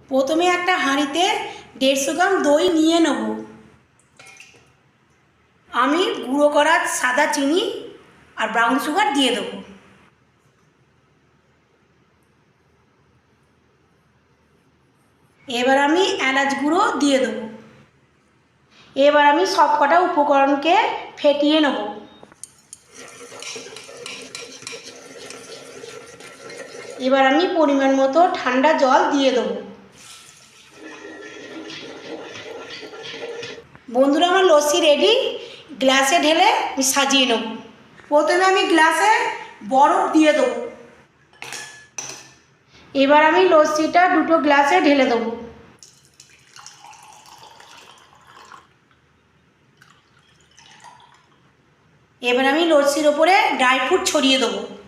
প্রথমে একটা হাঁড়িতে 150 গ্রাম দই নিয়ে নেব। আমি গুঁড়ো করা সাদা চিনি আর ব্রাউন সুগার দিয়ে দেবো। এবার আমি এলাচ গুঁড়ো দিয়ে দেবো। এবার আমি সব কটা উপকরণকে ফেটিয়ে নেব। এবার আমি পরিমাণ মতো ঠান্ডা জল দিয়ে দেবো। বন্ধুরা, আমার লস্যি রেডি। গ্লাসে ঢেলে আমি সাজিয়ে নেব। প্রথমে আমি গ্লাসে বরফ দিয়ে দেবো। এবার আমি লস্যিটা দুটো গ্লাসে ঢেলে দেবো। এবার আমি লস্যির ওপরে ড্রাই ফ্রুট ছড়িয়ে দেবো।